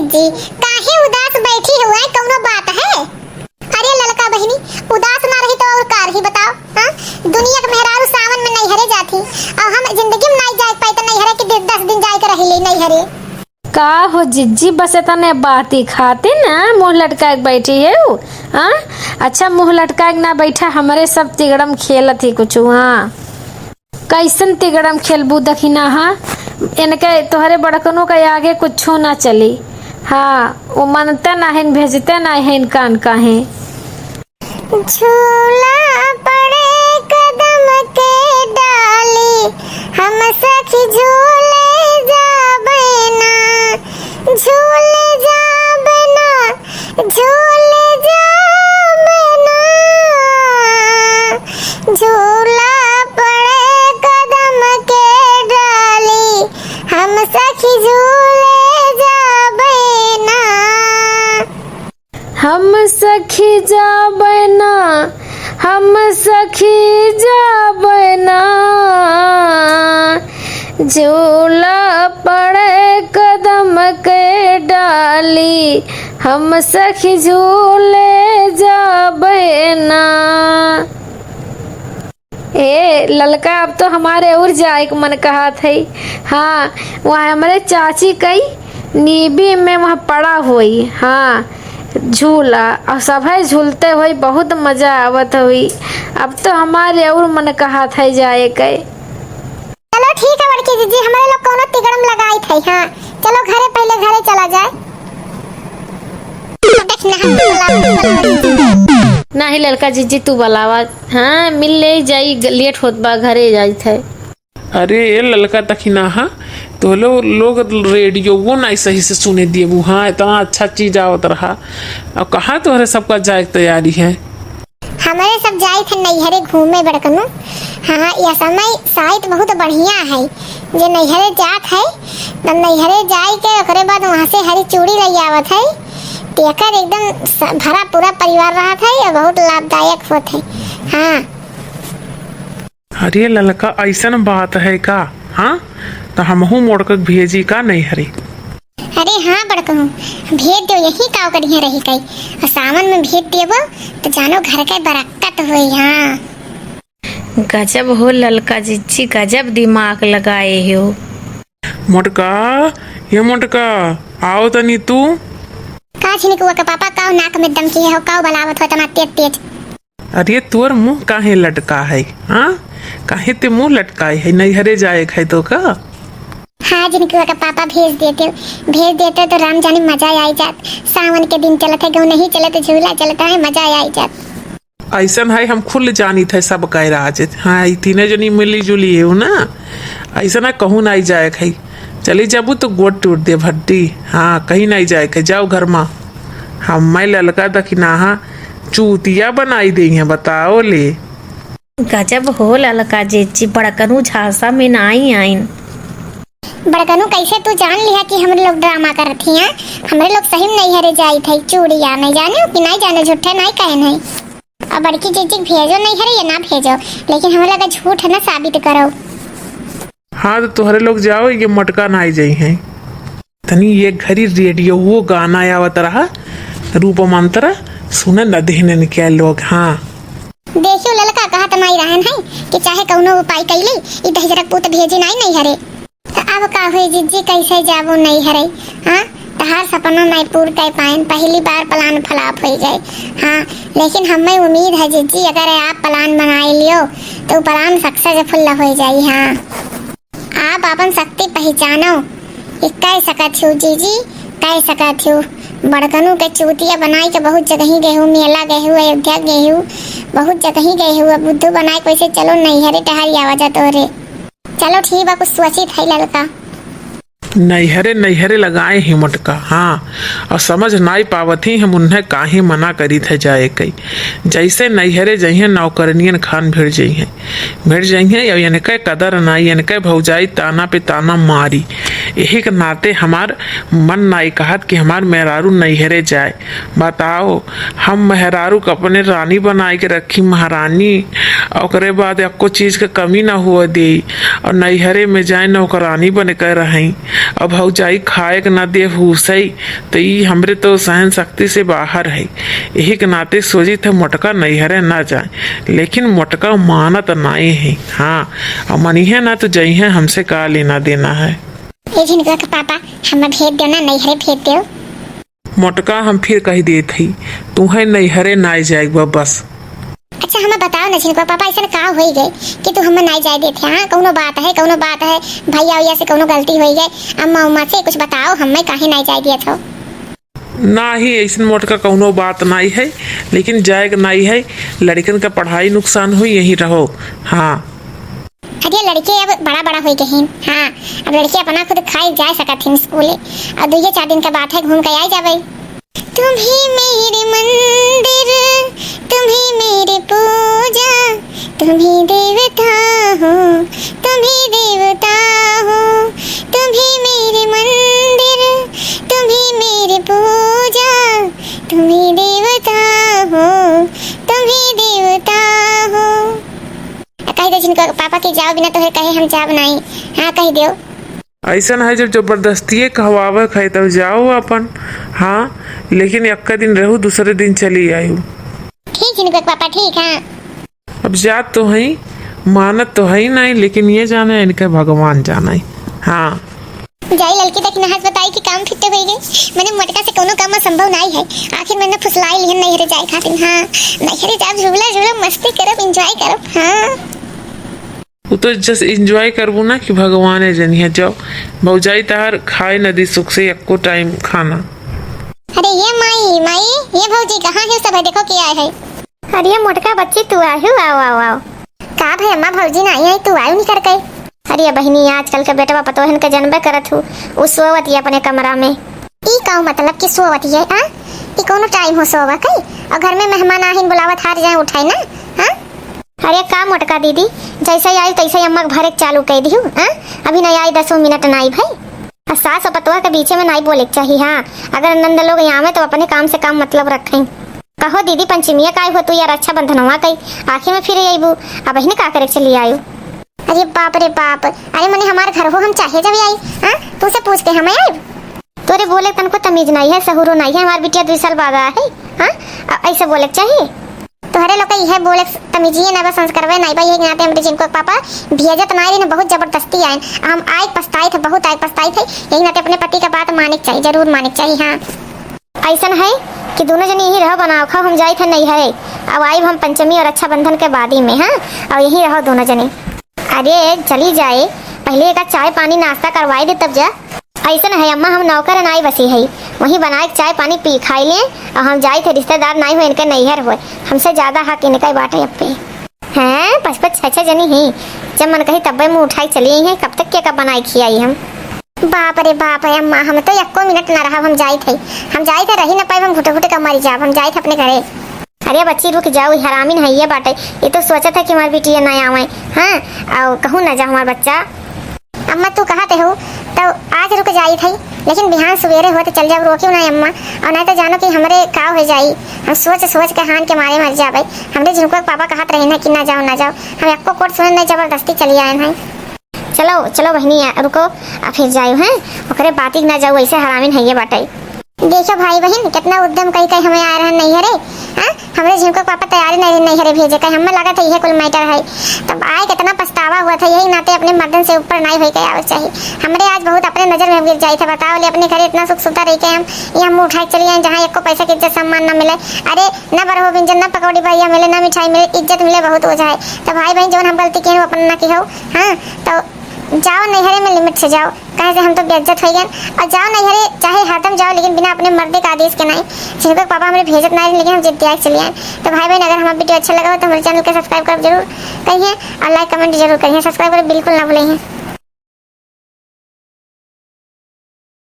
जिज्जी, काहे उदास बैठी हुआ है? कौनो बात है? अरे ललका बहिनी, उदास ना रही तो और का रही बताओ? हां, दुनिया के मेहरारू सावन में नैहरे जाती और हम जिंदगी में नहीं जाए पाई तो नैहरे के 10 दिन जाए के रही ले नैहरे। का हो जिज्जी, बस इतने बाती खाते ना मुंह लटका के बैठी है वो? हाँ, अच्छा मुंह लटका के ना बैठा, हमारे सब तिगड़म खेलत ही कुछ। हाँ, कैसन तिगड़म खेलबू देखी ना। हाँ, इनके तोहरे बड़कनों के आगे कुछ ना चली। हाँ, वो मनते ना है, भेजते ना है कान काहे। झूला पड़े कदम के डाली, हम सखी झूले जाबे ना, झूले जाबे ना, झूले जाबे ना, झूला पड़े कदम के डाली, हम सखी झूले जाबे ना। हम सखी जाबे ना, हम सखी जाबे ना, झूला पड़े कदम के डाली, हम सखी झूले जाबे ना। ए ललका, अब तो हमारे और जाए के मन कहा थे। हाँ, वहाँ हमारे चाची कई नीबी में वहाँ पड़ा हुई। हाँ, झूला और सब है झूलते हुए बहुत मजा आवत हुई। अब तो हमारे और मन कहा था जाए के। चलो ठीक है बड़की जीजी, हमारे लोग कोनो तिगड़म लगाई थे। हाँ, चलो घरे, पहले घरे चला जाए। नहीं लड़का जीजी तू बुलावा। हाँ, मिल ले जाई, लेट होत बा, घरे जाई थे। अरे ये ललका तखिना। हाँ, तो लोग रेडियो वो नहीं सही से सुने दिए वो। हाँ, इतना अच्छा चीज आवत रहा। अब कहाँ तुम्हारे सबका जाए की तैयारी है? हमारे सब जाए थे नैहरे घूमे बड़कनु। हाँ, यह समय शायद बहुत बढ़िया है। जो नैहरे जात है तब नैहरे जाए के ओकरे बाद वहाँ से हरी चूड़ी ले आवत है। तेकर एकदम भरा पूरा परिवार रहा था और बहुत लाभदायक होत है। हाँ, अरे ललका ऐसा बात है का? हाँ, तो हमहू मोड़ कर भेजी का नहीं हरी? अरे हाँ बड़कनु, भेज दो, यही काव करिए रही कई और सावन में भेज देबो तो जानो घर के बरकत हुई। हाँ, गजब हो ललका जीजी, गजब दिमाग लगाए हो। मोटका, ये मोटका आओ तनी तू। का छिनिकुआ का पापा काव नाक में दम की है, काव बलावत हो तना तेज तेज। अरे तोर मुंह काहे लटका है? हाँ, काहे ते मुंह लटकाए है? नैहरे जाए है तो का? हाँ, जिनकुआ का पापा भेज देते तो राम जाने मजा आई जात। सावन के दिन चलत है, गौ नहीं चले तो झूला चलता है, मजा आई जात। ऐसा है हम खुल जानी थे सब कह रहा है। हाँ, तीने जनी मिली जुली है ना, ऐसा ना कहूँ नहीं जाए है। चली जाबू तो गोट टूट दे भट्टी। हाँ, कहीं नहीं जाए के, जाओ घर में। हम मैं ललका दखिना चूतिया बनाई दी है, बताओ ले। गजब हो ललका जीजी, बड़कनु झांसा में ना आइन। बड़कनु कैसे तू जान लिया कि हम लोग ड्रामा कर रही हैं? हमारे लोग सही में नैहरे जाई थे चूड़िया, नहीं जाने कि नहीं जाने, झूठे नहीं कहे नहीं। अब बड़की जीजी भेजो नैहरे या ना भेजो, लेकिन हमें लगा झूठ है ना साबित करो। हाँ, तो तुम्हारे लोग जाओ, ये मटका ना जाई है। तनी ये घरी रेडियो वो गाना आवत रहा, रूप मंत्र सुने न देहने क्या लोग। हाँ, देखियो ललका कहा तमाई रहन है कि चाहे कौनो उपाय कैले ई दहजरक पूत भेजे नहीं हरे। तो अब का हुई जीजी, कैसे जाबो नहीं हरे? हाँ, तहार सपना नहीं पूर कर पाएन, पहली बार प्लान फ्लॉप हो जाए। हाँ, लेकिन हमें उम्मीद है जीजी, अगर आप प्लान बनाए लियो तो प्लान सक्सेसफुल हो जाए। हाँ, आप अपन शक्ति पहचानो, कह सकत हो जीजी, कह सकत हो। बड़कनु के चूतिया बनाई के बहुत जगह ही गए हूँ, मेला गए हूँ, अयोध्या गए हूँ, बहुत जगह ही गए हूँ। बुद्धू बनाए कैसे चलो नैहरे टहरी आवाजा तोरे। चलो ठीक बा, कुछ सोची थी ललका। नैहरे नैहरे लगाए ही मटका। हाँ, और समझ नहीं पावत ही हम उन्हें काहे मना करी थे जाए कई। जैसे नैहरे जइहे नौकरनियन खान भिड़ जइहे और इनके कदर नाई, इनके भौजाई ताना पे ताना मारी। यही के नाते हमार मन नाई कहत कि हमार मेहरारू नैहरे जाए। बताओ, हम मेहरारू को अपने रानी बनाए के रखी, महारानी, और ओकरे बाद एको चीज के कमी ना हुआ दे, और नैहरे में जाए नौकरानी बन कर रही। अब भौजाई खाए के ना दे हुसई तो ई हमरे तो सहन शक्ति से बाहर है। यही के नाते सोची थे मोटका नैहरे ना जाए, लेकिन मोटका मानत नाई है। हाँ, और मनिहे ना तो जइहे, हमसे का लेना देना है। ए झिनका के पापा हमें भेज दो ना, नैहरे भेज दो। मोटका हम फिर कही देत ही तुम्हें नैहरे ना जाए बस। अच्छा हमें बताओ ना झिनका पापा, ऐसा का हो गए कि तू हमें नहीं जाए देते? हाँ, कौनो बात है भैया भैया से कौनो गलती हो गई, अम्मा उम्मा से कुछ बताओ, हमें काहे नहीं जाए दिया था? ना ही ऐसा मोटका कौनो बात नहीं है, लेकिन जाएग नहीं है, लड़कन का पढ़ाई नुकसान हुई, यही रहो। हाँ अरे लड़के अब बड़ा बड़ा हो गए हैं। हाँ, अब लड़के अपना खुद खाई जा सकत हैं स्कूले। अब 2-4 दिन का बात है, घूम के आ जावे। तुम ही मेरे मंदिर, तुम ही मेरे पूजा, तुम ही देवता हो, तुम ही देवता हो, तुम ही मेरे मंदिर, तुम ही मेरे पूजा, तुम ही देवता हो, तुम ही देवता हो। कह दो जिनको पापा के जाओ बिना तो कहे हम जाब नहीं। हाँ कह दो। ऐसा है जब जबरदस्ती कहवावे खाए तब जाओ अपन। हाँ, लेकिन एक दिन रहू, दूसरे दिन चली आयु। ठीक जिनको पापा, ठीक है। अब जात तो है, मानत तो है नहीं, लेकिन ये जाना है इनका भगवान जाना है। हाँ जाई लड़की तक नहाज बताई कि काम फिट हो गई। मैंने मोटका से कोनो काम संभव नहीं है। आखिर मैंने फुसलाई लिहन नैहरे जाए खातिर। हाँ, नैहरे जाब, झूला झूला मस्ती करब, एंजॉय करब। हाँ, वो तो जस्ट एंजॉय करबू ना कि भगवान है जनिया जाओ। भौजाई तहार खाए नदी सुख से एको टाइम खाना। अरे ये माई माई, ये भौजी कहाँ है? सब है देखो क्या है। अरे ये मोटका बच्ची तू आयु, आओ आओ आओ। का भाई अम्मा भौजी ना आई, तू आयु नहीं कर गई? अरे बहनी, आजकल के बेटवा पतोहन के जन्मे करत हूँ, वो सोवत अपने कमरा में। ई का मतलब कि सोवत है? हाँ, ई कोनो टाइम हो सोवा कई? और घर में मेहमान आहिन बुलावत हार जाए उठाई ना। हाँ, अरे का मोटका दीदी, जैसे आई तैसे अम्मा भरे चालू कर दी हूँ। अभी नहीं आई 10 मिनट नहीं भाई। और सास और पतवा के बीच में नहीं बोले चाहिए। हाँ, अगर नंद लोग यहाँ में तो अपने काम से काम मतलब रखें। कहो दीदी, पंचमिया का हो तू यार, अच्छा बंधनवा कई आखिर में फिर आईबू। अब बहने का करे चली आयु। अरे बाप रे बाप, अरे मने हमारे घर हो, हम चाहे जब आई। हाँ, तू से पूछ के हमें आई। तोरे बोले तन को तमीज नहीं है, सहूरो नहीं है। हमारी बिटिया 2 साल बाद है। हाँ, ऐसे बोले चाहिए। तोहरे लोग यह बोले तमीजिए ना, संस्कारवे नहीं भाई। एक नाते हमरे जिनको पापा भेजत नहीं, बहुत जबरदस्ती आए। हम आए पछताए थे, बहुत आए पछताए थे। यही नाते अपने पति का बात मानिक चाहिए, जरूर मानिक चाहिए। हाँ, ऐसा है कि दोनों जने यही रहो, बनाओ खाओ। हम जाए थे नहीं है, अब आई हम पंचमी और अच्छा बंधन के बाद ही में। हाँ, और यही रहो दोनों जने। अरे चली जाए, पहले एक चाय पानी नाश्ता करवाई दे तब जा। ऐसा है अम्मा, हम नौकर नाई बसी है, वहीं बनाए चाय पानी पी खाई ले। और हम जाए थे, रिश्तेदार नहीं हुए, इनके नैहर हुए, हमसे ज्यादा हक इनका बाटे अब पे हैं। 5-6 जनी ही, जब मन कही तब मुँह उठाई चली है। कब तक क्या बनाई खियाई हम? बाप रे बाप है अम्मा, हम तो 1 मिनट ना रहा। हम जाए थे रही ना पाए, हम घुटे घुटे का मारी जाब। हम जाए थे अपने घरे। अरे बच्ची रुक जाओ, हरामिन है ये बाटे। ये तो सोचा था कि हमारी बिटिया ना आवे। हाँ, और कहूँ ना जा हमारा बच्चा। अम्मा तू कहते हो तो आज रुक जाई थी, लेकिन बिहान सवेरे हो तो चल जाओ, रोकियो ना अम्मा। और नहीं तो जानो कि हमरे का हो जाई। हम सोच के हान के मारे मर जाबे। हमरे जिनको पापा कहत रहे ना कि ना जाओ ना जाओ, हम एको कोट सुने नहीं, जबरदस्ती चली आए हैं। चलो चलो बहनी, रुको और फिर जाओ। हैं, ओकरे बाती ना जाओ, ऐसे हरामिन है ये बाटे। देखो भाई बहन, कितना उद्यम कहीं कहीं हमें आ रहा नहीं हरे। हाँ, हमरे जिनको पापा तैयारी नहीं हरे भेजे, कहीं हमें लगा था यह कुल मैटर है। तब आए कितना पछतावा हुआ था। यही नाते अपने मर्दन से ऊपर नहीं हो गया चाहिए। हमरे आज बहुत अपने नजर में गिर जाए थे। बताओ ले, अपने घरे इतना सुख सुविधा रह के हम यहाँ मुँह उठाए चली आए, जहाँ एको पैसा की इज्जत सम्मान न मिले। अरे न बरहो व्यंजन, न पकौड़ी भैया मिले, न मिठाई मिले, इज्जत मिले बहुत हो जाए। तो भाई बहन जो हम गलती किए अपन ना की हो। हाँ, तो जाओ नैहरे में लिमिट से जाओ, कहे से हम तो बेइज्जत हो गए। और जाओ नैहरे, चाहे हरदम जाओ, लेकिन बिना अपने मर्दे का आदेश के नहीं। जिनको पापा हमारे भेजत नहीं, लेकिन हम जिद्दी आए चले आए। तो भाई बहन, अगर हमारा वीडियो अच्छा लगा हो तो हमारे चैनल को सब्सक्राइब कर जरूर करिए, और लाइक कमेंट जरूर करिए। सब्सक्राइब कर बिल्कुल ना भूलें।